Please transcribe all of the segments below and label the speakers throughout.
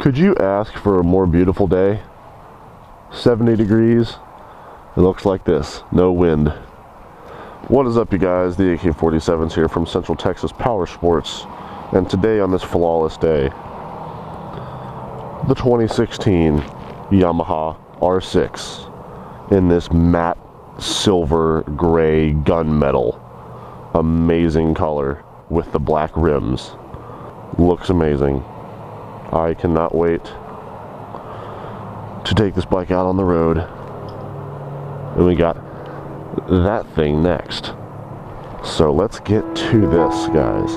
Speaker 1: Could you ask for a more beautiful day? 70 degrees. It looks like this. No wind. What is up, you guys? The AK-47s here from Central Texas Power Sports. And today on this flawless day, the 2016 Yamaha R6 in this matte silver gray gunmetal. Amazing color with the black rims. Looks amazing. I cannot wait to take this bike out on the road. And we got that thing next. So let's get to this, guys.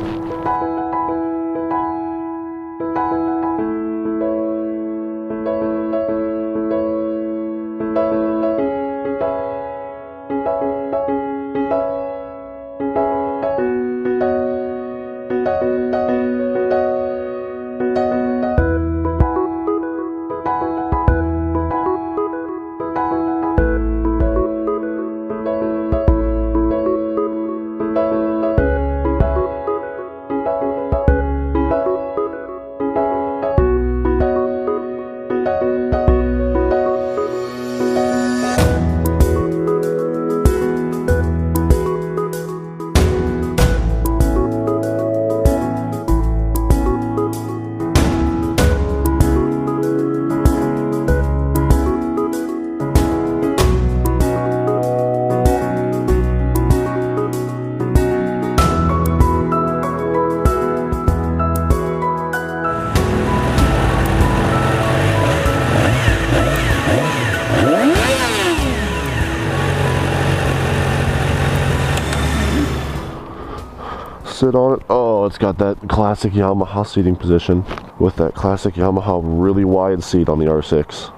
Speaker 1: Sit on it. Oh, it's got that classic Yamaha seating position with that classic Yamaha really wide seat on the R6.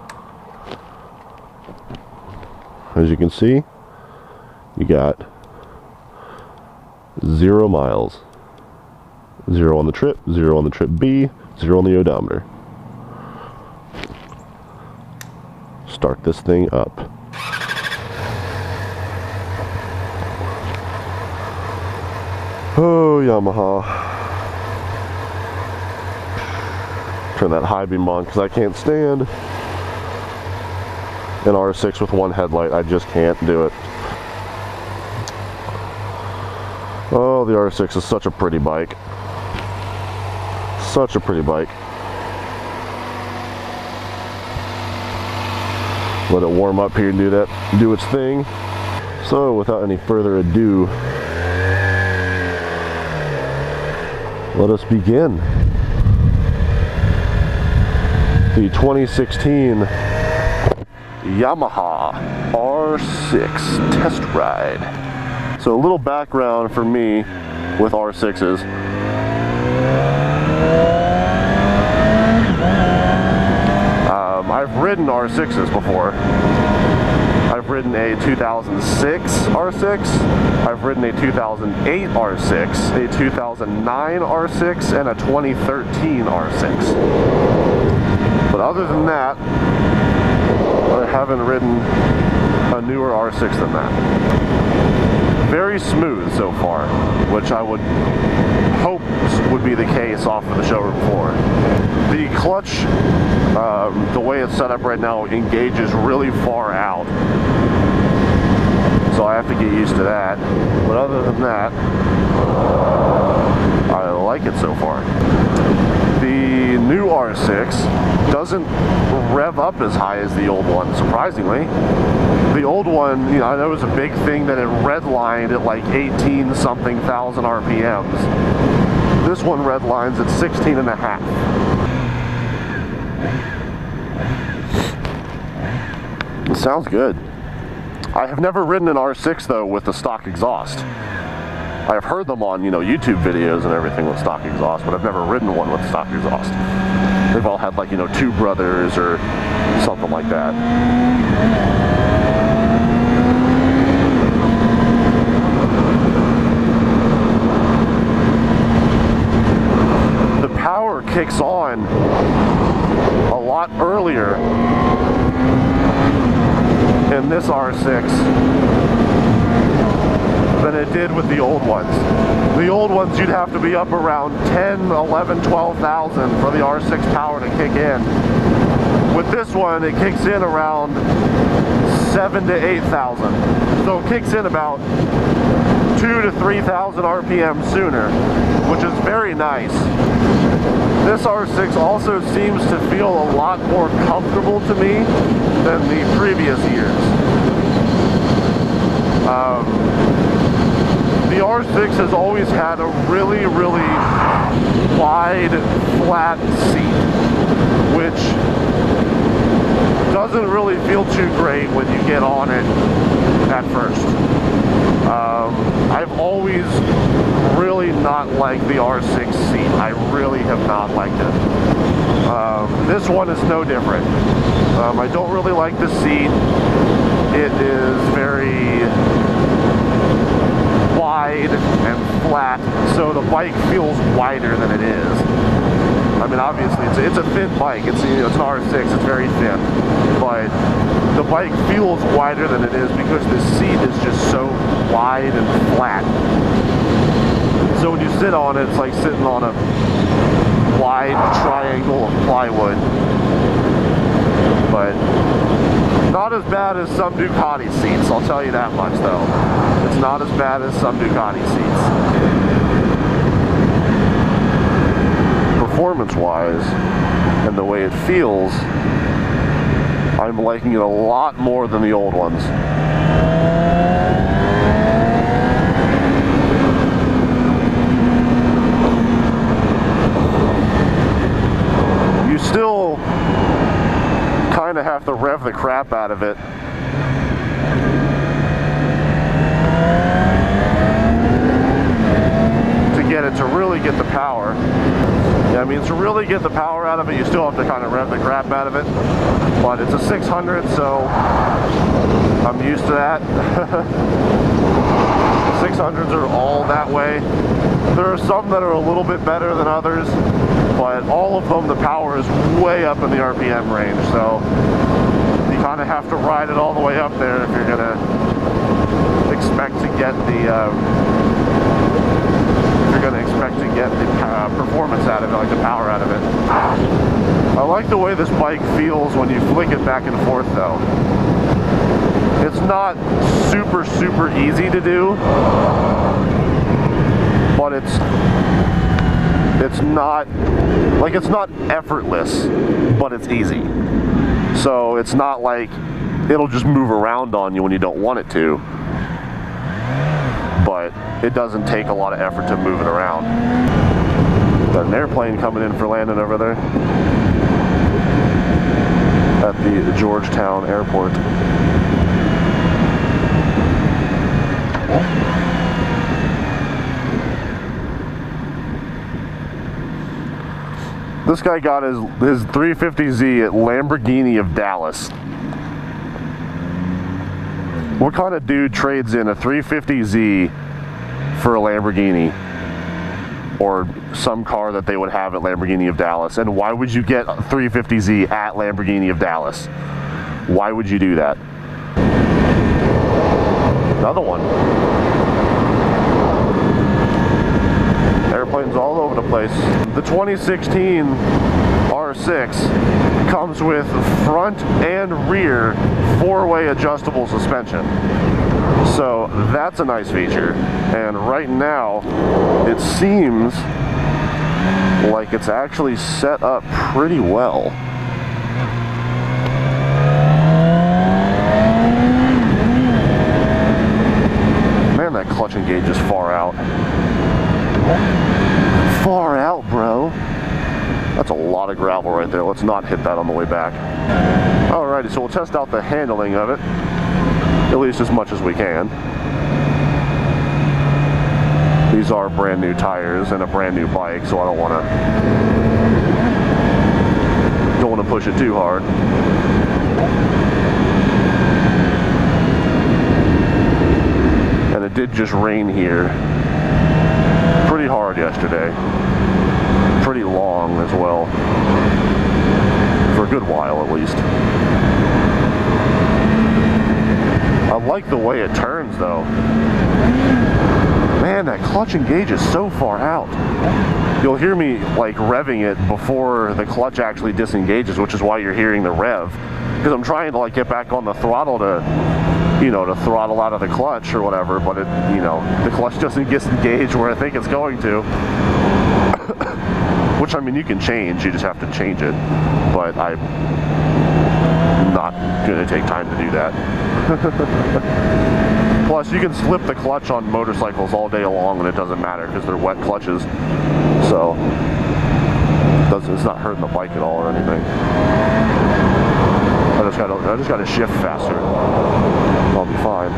Speaker 1: As you can see, you got 0 miles. 0 on the trip, 0 on the trip B, 0 on the odometer. Start this thing up. Oh, Yamaha. Turn that high beam on because I can't stand an R6 with one headlight. I just can't do it. Oh, the R6 is such a pretty bike. Such a pretty bike. Let it warm up here and do its thing. So, without any further ado, let us begin the 2016 Yamaha R6 test ride. So a little background for me with R6s. I've ridden R6s before. I've ridden a 2006 R6, I've ridden a 2008 R6, a 2009 R6, and a 2013 R6. But other than that, I haven't ridden a newer R6 than that. Very smooth so far, which I would hope would be the case off of the showroom floor. The clutch, the way it's set up right now, engages really far out. So I have to get used to that. But other than that, I like it so far. The new R6 doesn't rev up as high as the old one, surprisingly. The old one, you know, I know it was a big thing that it redlined at like 18-something thousand RPMs. This one redlines at 16 and a half. It sounds good. I have never ridden an R6 though with the stock exhaust. I have heard them on, you know, YouTube videos and everything with stock exhaust, but I've never ridden one with stock exhaust. They've all had like, you know, Two Brothers or something like that. The power kicks on a lot earlier in this R6 than it did with the old ones. The old ones, you'd have to be up around 10, 11, 12,000 for the R6 power to kick in. With this one, it kicks in around 7 to 8,000. So it kicks in about 2 to 3,000 RPM sooner, which is very nice. This R6 also seems to feel a lot more comfortable to me than the previous years. The R6 has always had a really, really wide, flat seat, which doesn't really feel too great when you get on it at first. I've always really not liked the R6 seat. I really have not liked it. This one is no different. I don't really like the seat. It is very wide and flat, so the bike feels wider than it is. I mean, obviously, it's a thin bike. It's, you know, it's an R6. It's very thin, but the bike feels wider than it is because the seat is just so wide and flat. So when you sit on it, it's like sitting on a wide triangle of plywood. But not as bad as some Ducati seats, I'll tell you that much though. It's not as bad as some Ducati seats. Performance-wise, and the way it feels, I'm liking it a lot more than the old ones. You still kind of have to rev the crap out of it to get it to really get the power. Yeah, I mean, to really get the power out of it, you still have to kind of rev the crap out of it. But it's a 600, so I'm used to that. 600s are all that way. There are some that are a little bit better than others, but all of them, the power is way up in the RPM range, so you kind of have to ride it all the way up there if you're going to expect to get the performance out of it, like the power out of it. I like the way this bike feels when you flick it back and forth though. It's not super, super easy to do, but it's not effortless, but it's easy. So it's not like it'll just move around on you when you don't want it to, but it doesn't take a lot of effort to move it around. Got an airplane coming in for landing over there at the Georgetown airport. This guy got his 350Z at Lamborghini of Dallas. What kind of dude trades in a 350Z for a Lamborghini? Or some car that they would have at Lamborghini of Dallas? And why would you get a 350Z at Lamborghini of Dallas? Why would you do that? Another one. Airplanes all over the place. The 2016 R6 comes with front and rear four-way adjustable suspension. So that's a nice feature. And right now, it seems like it's actually set up pretty well. Man, that clutch engage is far out. Far out, bro. That's a lot of gravel right there. Let's not hit that on the way back. Alrighty, so we'll test out the handling of it, at least as much as we can. These are brand new tires and a brand new bike, so I don't want to push it too hard. And it did just rain here pretty hard yesterday. Pretty long as well. For a good while at least. I I like the way it turns though. Man, that clutch engage is so far out. You'll hear me like revving it before the clutch actually disengages, which is why you're hearing the rev. Because I'm trying to like get back on the throttle to, you know, to throttle out of the clutch or whatever, but it, you know, the clutch doesn't disengage where I think it's going to. Which, I mean, you can change, you just have to change it. But I'm not going to take time to do that. Plus, you can slip the clutch on motorcycles all day long and it doesn't matter because they're wet clutches. So, it's not hurting the bike at all or anything. I just gotta shift faster. I'll be fine.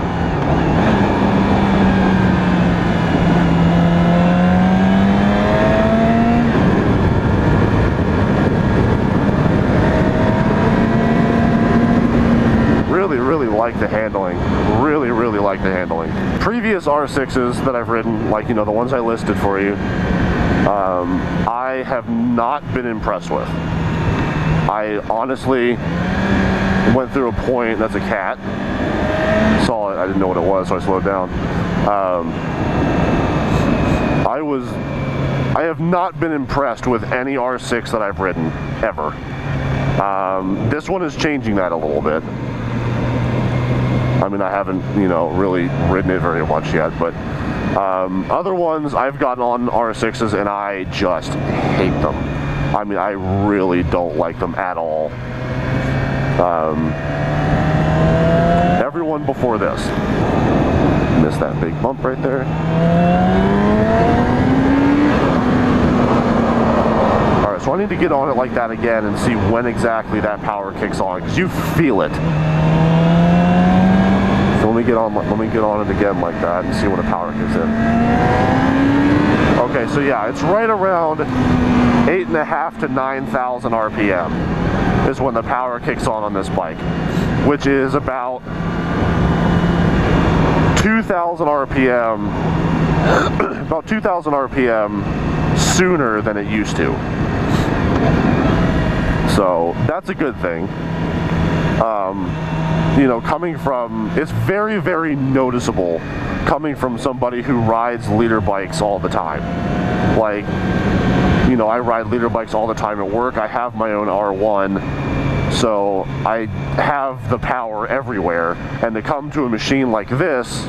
Speaker 1: Really like the handling. Really like the handling. Previous R6s that I've ridden, like, you know, the ones I listed for you, I have not been impressed with. I honestly went through a point, that's a cat. Saw it, I didn't know what it was, so I slowed down. I have not been impressed with any R6 that I've ridden, ever. This one is changing that a little bit. I mean, I haven't, you know, really ridden it very much yet, but other ones I've gotten on R6s and I just hate them. I mean, I really don't like them at all. Everyone before this. Missed that big bump right there. Alright, so I need to get on it like that again and see when exactly that power kicks on, because you feel it. So let me get on it again like that and see when the power kicks in. Okay, so yeah, it's right around 8.5 to 9,000 RPM is when the power kicks on this bike, which is about 2,000 RPM, about 2,000 RPM sooner than it used to. So that's a good thing. You know, coming from, it's very noticeable coming from somebody who rides leader bikes all the time. Like, you know, I ride leader bikes all the time at work. I have my own R1, so I have the power everywhere. And to come to a machine like this,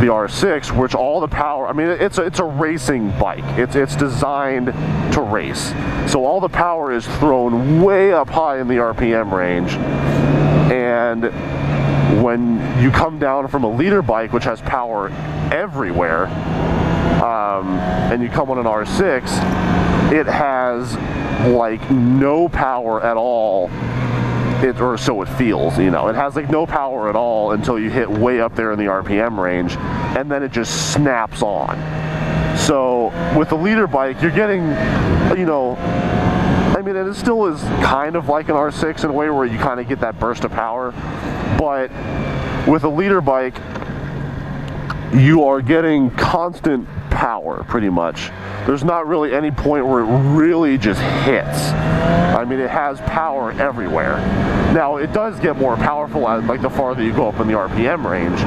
Speaker 1: the R6, which all the power, I mean, it's a racing bike. It's designed to race. So all the power is thrown way up high in the RPM range. And when you come down from a leader bike, which has power everywhere, and you come on an R6, it has like no power at all. Or so it feels, you know. It has like no power at all until you hit way up there in the RPM range, and then it just snaps on. So with the leader bike, you're getting, you know, I mean, it still is kind of like an R6 in a way where you kind of get that burst of power, but with a leader bike, you are getting constant power, pretty much. There's not really any point where it really just hits. I mean, it has power everywhere. Now, it does get more powerful as, like, the farther you go up in the RPM range,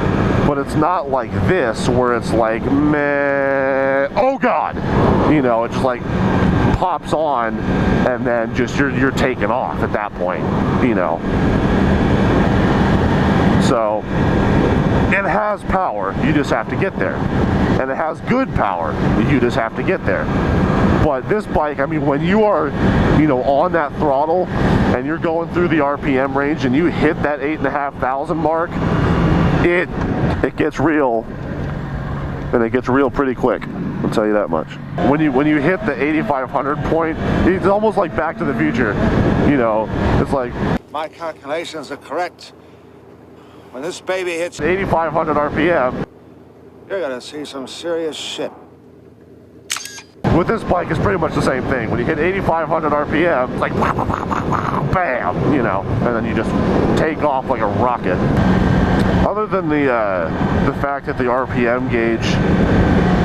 Speaker 1: but it's not like this, where it's like, meh, oh God! You know, it just like pops on, and then just you're taking off at that point, you know. So, it has power, you just have to get there. And it has good power, you just have to get there. But this bike, I mean, when you are, you know, on that throttle and you're going through the RPM range and you hit that 8,500 mark, it gets real, and it gets real pretty quick. I'll tell you that much. When you hit the 8,500 point, it's almost like Back to the Future. You know, it's like,
Speaker 2: my calculations are correct. When this baby hits
Speaker 1: 8,500 RPM,
Speaker 2: you're gonna see some serious shit.
Speaker 1: With this bike, it's pretty much the same thing. When you hit 8,500 RPM, it's like bam, you know, and then you just take off like a rocket. Other than the fact that the RPM gauge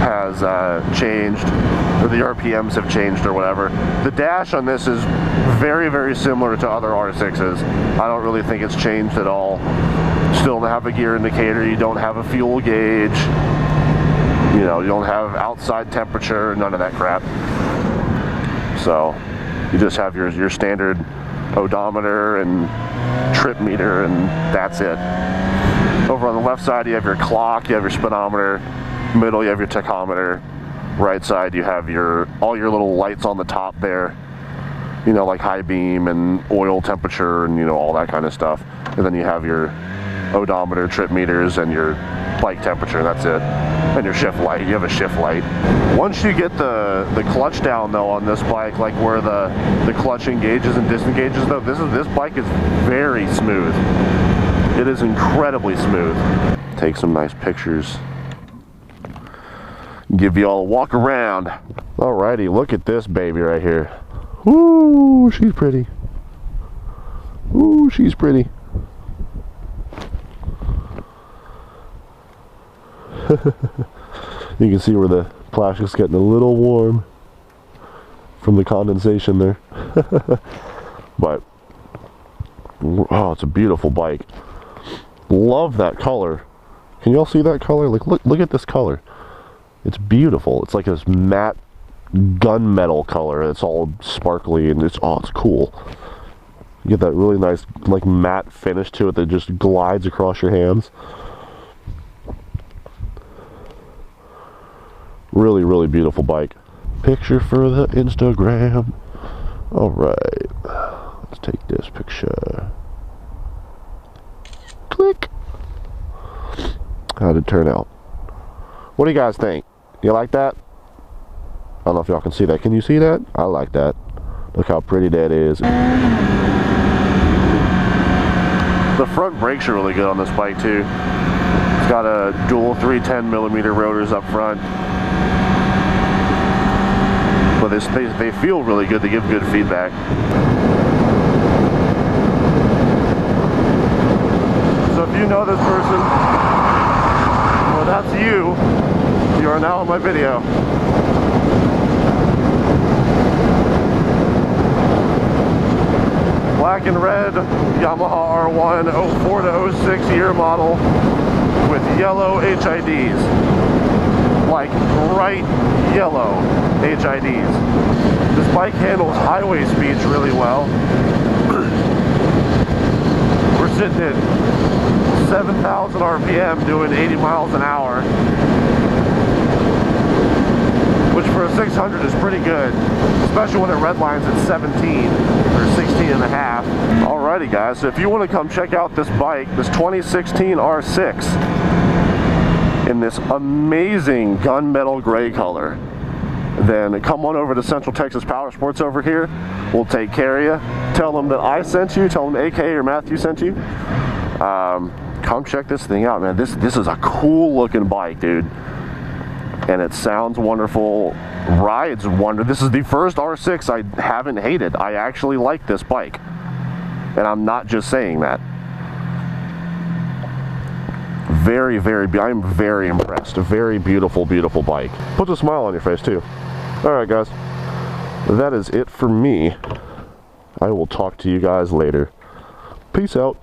Speaker 1: has changed, or the RPMs have changed or whatever, the dash on this is very similar to other R6s. I don't really think it's changed at all. still don't have a gear indicator, you don't have a fuel gauge, you know, you don't have outside temperature, none of that crap. So you just have your standard odometer and trip meter, and that's it. Over on the left side you have your clock, you have your speedometer. Middle you have your tachometer. Right side you have all your little lights on the top there, you know, like high beam and oil temperature and, you know, all that kind of stuff. And then you have your odometer, trip meters, and your bike temperature. That's it. And your shift light. You have a shift light. Once you get the clutch down though on this bike, like where the clutch engages and disengages though, this bike is very smooth. It is incredibly smooth. Take some nice pictures. Give you all a walk around. Alrighty, look at this baby right here. Ooh, she's pretty. Ooh, she's pretty. You can see where the plastic's getting a little warm from the condensation there. But, oh, it's a beautiful bike. Love that color. Can you all see that color? Like, look at this color. It's beautiful. It's like this matte gunmetal color. It's all sparkly and it's cool. You get that really nice, like, matte finish to it that just glides across your hands. Really, really beautiful bike. Picture for the Instagram. Alright. Let's take this picture. Click. How'd it turn out? What do you guys think? You like that? I don't know if y'all can see that. Can you see that? I like that. Look how pretty that is. The front brakes are really good on this bike too. It's got a dual 310mm rotors up front. But they feel really good. They give good feedback. So if you know this person, well, that's you. You are now in my video. Black and red Yamaha R1 04 to 06 year model with yellow HIDs. Like bright yellow HIDs. This bike handles highway speeds really well. We're sitting at 7,000 RPM doing 80 miles an hour, which for a 600 is pretty good, especially when it redlines at 17 or 16 and a half. Alrighty guys, so if you want to come check out this bike, this 2016 R6 in this amazing gunmetal gray color, then come on over to Central Texas Power Sports over here. We'll take care of you. Tell them that I sent you, tell them AK or Matthew sent you. Come check this thing out, man. This is a cool looking bike, dude. And it sounds wonderful, rides wonderful. This is the first R6 I haven't hated. I actually like this bike. And I'm not just saying that. I'm very impressed. A very beautiful, beautiful bike. Puts a smile on your face too. Alright guys, that is it for me. I will talk to you guys later. Peace out.